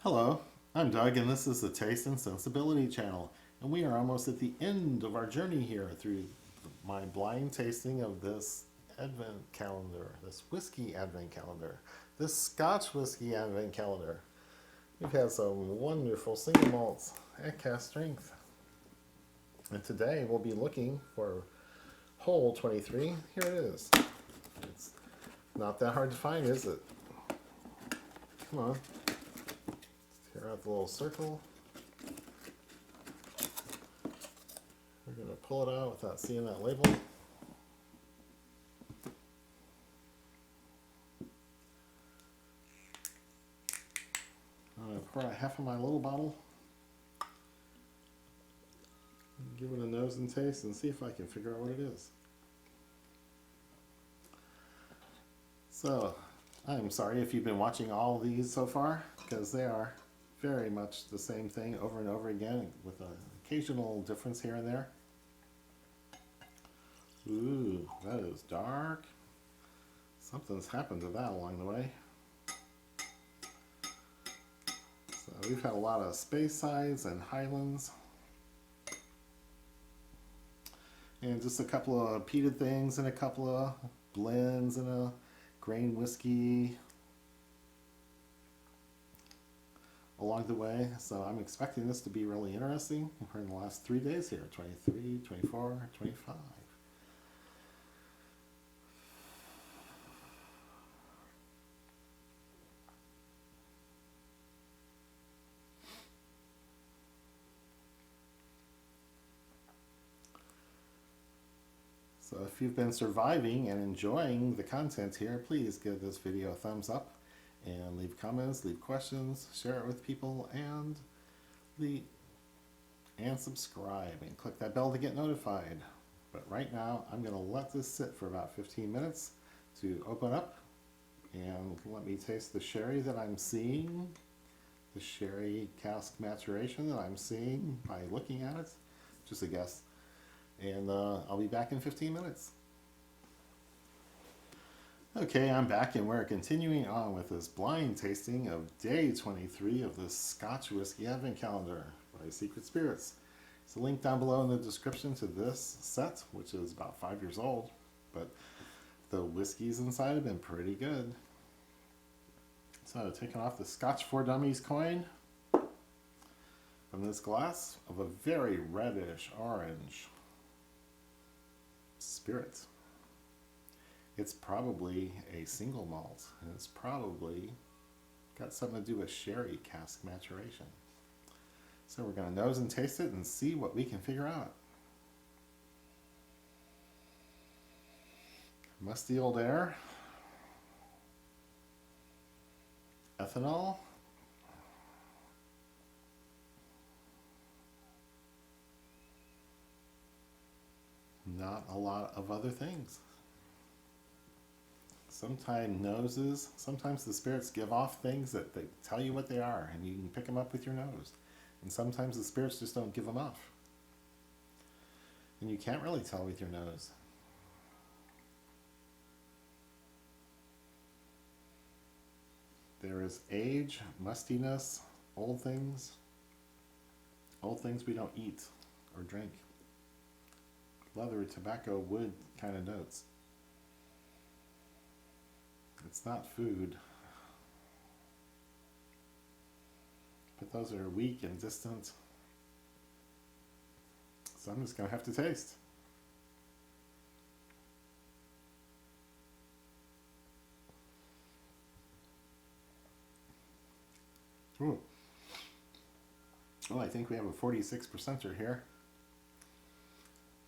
Hello, I'm Doug, and this is the Taste and Sensibility channel. And we are almost at the end of our journey here through my blind tasting of this Advent calendar, this whiskey Advent calendar, this Scotch whiskey Advent calendar. We've had some wonderful single malts at cask strength. And today we'll be looking for hole 23. Here it is. It's not that hard to find, is it? Come on. Tear out the little circle. We're going to pull it out without seeing that label. I'm going to pour out half of my little bottle. Give it a nose and taste and see if I can figure out what it is. So, I'm sorry if you've been watching all these so far, because they are very much the same thing over and over again with an occasional difference here and there. Ooh, that is dark. Something's happened to that along the way. So we've had a lot of Speysides and Highlands. And just a couple of peated things and a couple of blends and a grain whiskey along the way. So I'm expecting this to be really interesting. We're in the last 3 days here, 23, 24, 25. So if you've been surviving and enjoying the content here, please give this video a thumbs up and leave comments, leave questions, share it with people, and subscribe and click that bell to get notified. But right now, I'm going to let this sit for about 15 minutes to open up and let me taste the sherry that I'm seeing, the sherry cask maturation that I'm seeing by looking at it. Just a guess. And I'll be back in 15 minutes. Okay, I'm back and we're continuing on with this blind tasting of day 23 of this Scotch Whiskey Advent Calendar by Secret Spirits. There's a link down below in the description to this set, which is about 5 years old, but the whiskeys inside have been pretty good. So taking off the Scotch for Dummies coin from this glass of a very reddish orange spirit. It's probably a single malt, and it's probably got something to do with sherry cask maturation. So we're going to nose and taste it and see what we can figure out. Musty old air. Ethanol. Not a lot of other things. Sometimes noses, sometimes the spirits give off things that they tell you what they are, and you can pick them up with your nose. And sometimes the spirits just don't give them off. And you can't really tell with your nose. There is age, mustiness, old things we don't eat or drink. Leather, tobacco, wood kind of notes. It's not food. But those are weak and distant. So I'm just going to have to taste. Ooh. Oh, I think we have a 46%er here.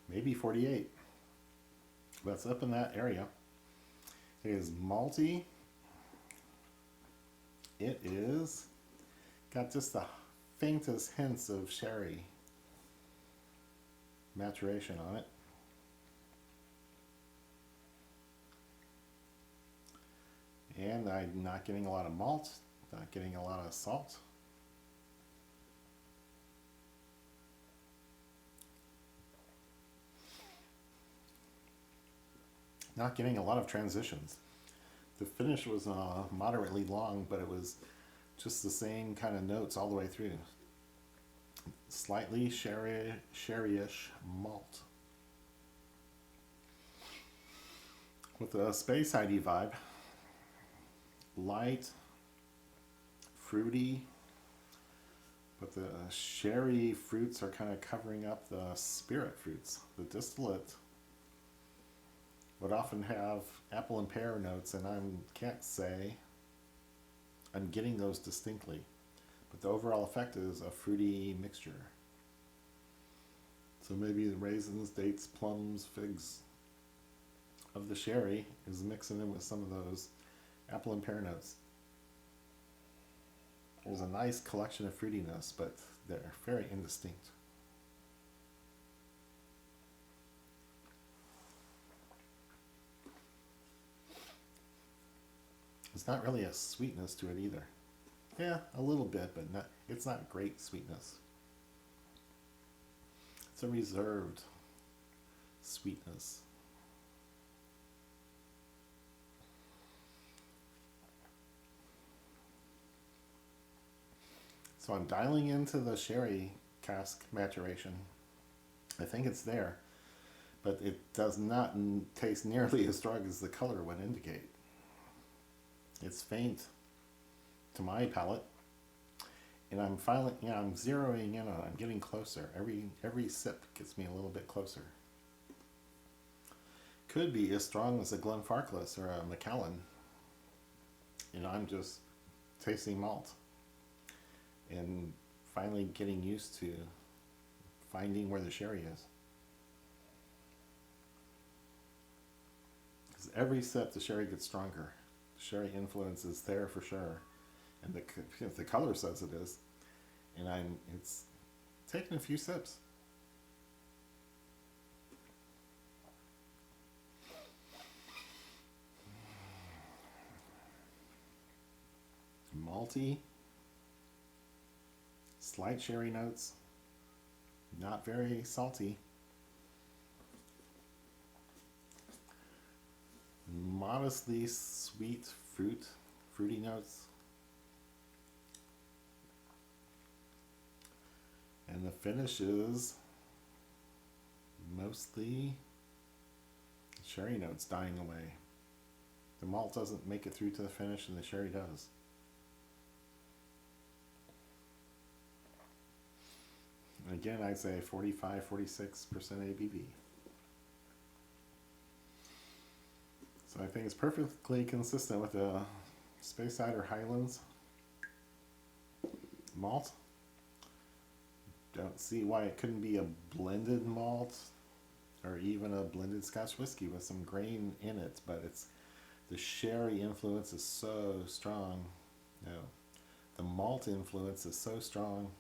Maybe 48. That's up in that area. It is malty. It is got just the faintest hints of sherry maturation on it. And I'm not getting a lot of malt, not getting a lot of salt. Not getting a lot of transitions. The finish was moderately long, but it was just the same kind of notes all the way through. Slightly sherry-ish malt. With a Space ID vibe. Light, fruity, but the sherry fruits are kind of covering up the spirit fruits. The distillate would often have apple and pear notes, and I can't say I'm getting those distinctly. But the overall effect is a fruity mixture. So maybe the raisins, dates, plums, figs of the sherry is mixing in with some of those apple and pear notes. There's a nice collection of fruitiness, but they're very indistinct. There's not really a sweetness to it either. Yeah, a little bit, but not. It's not great sweetness. It's a reserved sweetness. So I'm dialing into the sherry cask maturation. I think it's there, but it does not taste nearly as strong as the color would indicate. It's faint to my palate, and I'm I'm zeroing in on it. I'm getting closer. Every sip gets me a little bit closer. Could be as strong as a Glenfarclas or a Macallan, and I'm just tasting malt and finally getting used to finding where the sherry is. Because every sip the sherry gets stronger. The sherry influence is there for sure, and the color says it is. And it's taking a few sips. Malty, slight sherry notes, not very salty. Modestly sweet fruity notes. And the finish is mostly sherry notes dying away. The malt doesn't make it through to the finish, and the sherry does. And again, I'd say 45-46% ABV. So I think it's perfectly consistent with the Speyside or Highlands malt. Don't see why it couldn't be a blended malt or even a blended Scotch whiskey with some grain in it, but the sherry influence is so strong. No, the malt influence is so strong.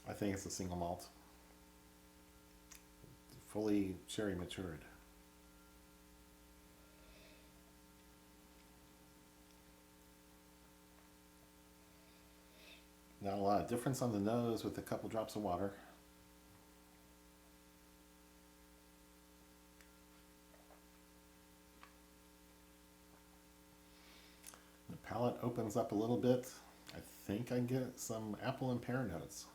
I think it's a single malt, fully sherry matured. Not a lot of difference on the nose with a couple drops of water. The palate opens up a little bit. I think I get some apple and pear notes.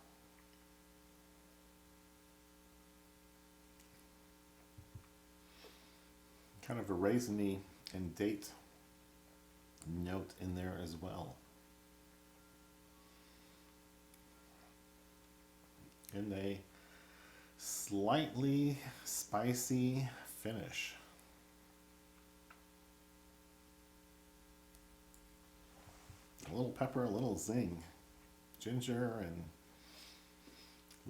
Kind of a raisiny and date note in there as well. And a slightly spicy finish. A little pepper, a little zing, ginger, and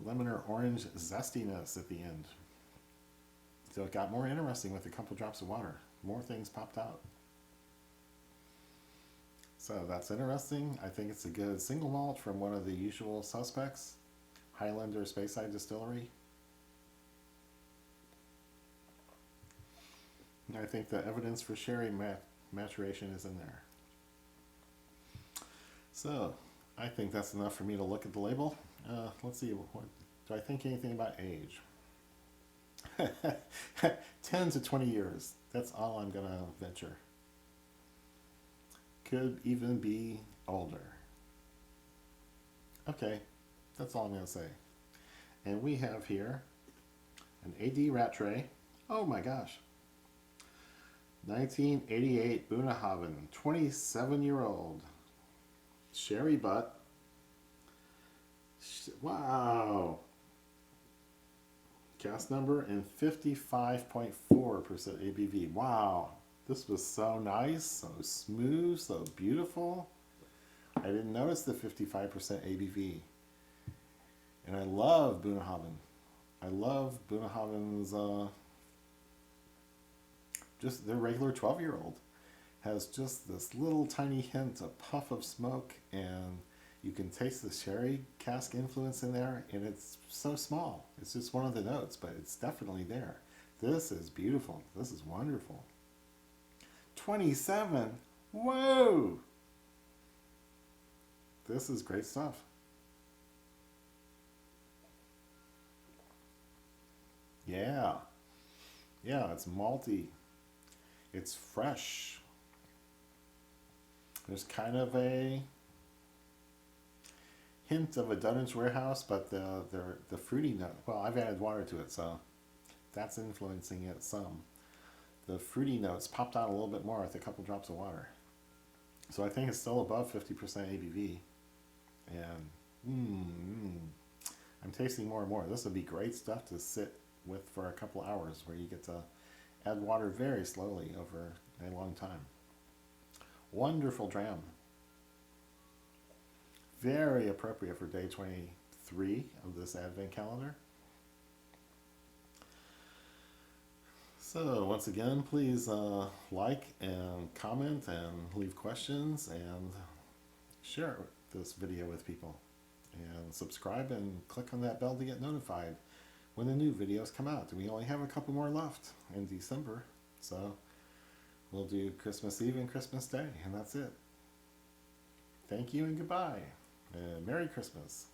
lemon or orange zestiness at the end. So it got more interesting with a couple drops of water. More things popped out. So that's interesting. I think it's a good single malt from one of the usual suspects. Highland or Speyside Distillery. And I think the evidence for sherry maturation is in there. So I think that's enough for me to look at the label. Let's see, do I think anything about age? 10 to 20 years. That's all I'm going to venture. could even be older. Okay, that's all I'm going to say. And we have here an AD Rattray. Oh my gosh. 1988 Bunnahabhain, 27-year-old. Sherry butt. Wow. Cask number and 55.4% ABV. Wow. This was so nice, so smooth, so beautiful. I didn't notice the 55% ABV. And I love Bunnahabhain. I love Bunnahabhain's, just their regular 12-year-old. Has just this little tiny hint, a puff of smoke, and you can taste the sherry cask influence in there, and it's so small. It's just one of the notes, but it's definitely there. This is beautiful. This is wonderful. 27. Whoa! This is great stuff. Yeah. Yeah, it's malty. It's fresh. There's kind of a hint of a Dunwich Warehouse, but the fruity note, well, I've added water to it, so that's influencing it some. The fruity notes popped out a little bit more with a couple drops of water. So I think it's still above 50% ABV. And I'm tasting more and more. This would be great stuff to sit with for a couple hours, where you get to add water very slowly over a long time. Wonderful dram. Very appropriate for day 23 of this Advent calendar. So once again, please like and comment and leave questions and share this video with people. And subscribe and click on that bell to get notified when the new videos come out. We only have a couple more left in December, so we'll do Christmas Eve and Christmas Day, and that's it. Thank you and goodbye, and Merry Christmas.